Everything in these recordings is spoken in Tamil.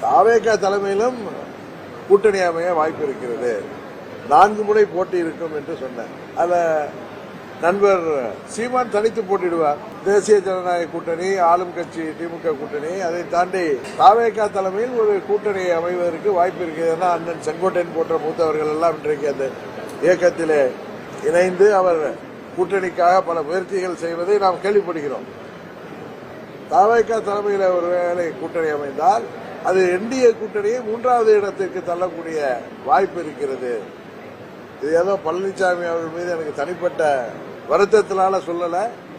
தாவேகா தலைமையிலும் கூட்டணி அமைய வாய்ப்பு இருக்கிறது. 4 முறை போட்டி இருக்கும் என்று சொன்னார். அதுல நண்பர் சீமான் தனித்து போட்டிடுவார். தேசிய ஜனநாயக கூட்டணி, ஆளும் கட்சி திமுக கூட்டணி, அதை தாண்டி தாவேகா தலைமையில் ஒரு கூட்டணி அமைவதற்கு வாய்ப்பு இருக்கிறதுனா அண்ணன் செங்கோட்டையன் போன்ற மூத்தவர்கள் எல்லாம் இன்றைக்கு அந்த இயக்கத்திலே இணைந்து அவர் கூட்டணிக்காக பல முயற்சிகள் செய்வதை நாம் கேள்விப்படுகிறோம். தாவேகா தலைமையில் ஒருவேளை கூட்டணி அமைந்தால் அது என்டிஏ கூட்டணியை 3வது இடத்திற்கு தள்ளக்கூடிய வாய்ப்பு இருக்கிறது. இது ஏதோ பழனிசாமி அவர்கள் மீது எனக்கு தனிப்பட்ட வருத்தத்தினால சொல்லல,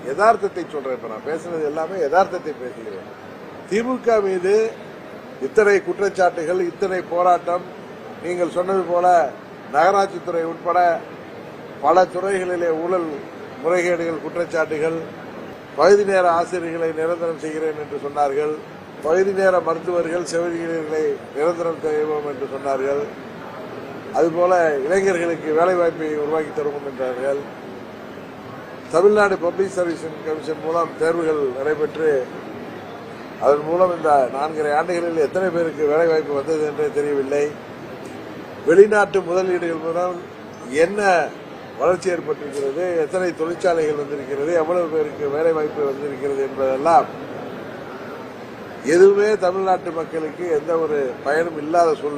யதார்த்தத்தை சொல்றேன். இப்ப நான் பேசுனது எல்லாமே யதார்த்தத்தை பேசுகிறேன். திமுக மீது இத்தனை குற்றச்சாட்டுகள், இத்தனை போராட்டம், நீங்கள் சொன்னது போல நகராட்சித்துறை உட்பட பல துறைகளிலே ஊழல் முறைகேடுகள், குற்றச்சாட்டுகள், பகுதி நேர ஆசிரியர்களை நிரந்தரம் செய்கிறேன் என்று சொன்னார்கள், பகுதி நேர மருத்துவர்கள், செவிலியர்களை நிரந்தரம் செய்வோம் என்று சொன்னார்கள், அதுபோல இளைஞர்களுக்கு வேலைவாய்ப்பை உருவாக்கி தருவோம் என்றார்கள். தமிழ்நாடு பப்ளிக் சர்வீஸ் கமிஷன் மூலம் தேர்வுகள் நடைபெற்று அதன் மூலம் இந்த 4.5 ஆண்டுகளில் எத்தனை பேருக்கு வேலைவாய்ப்பு வந்தது என்றே தெரியவில்லை. வெளிநாட்டு முதலீடுகள் மூலம் என்ன வளர்ச்சி ஏற்பட்டிருக்கிறது, எத்தனை தொழிற்சாலைகள் வந்திருக்கிறது, எவ்வளவு பேருக்கு வேலைவாய்ப்பு வந்திருக்கிறது என்பதெல்லாம் எதுவுமே தமிழ்நாட்டு மக்களுக்கு எந்த ஒரு பயனும் இல்லாத சூழ்நிலை.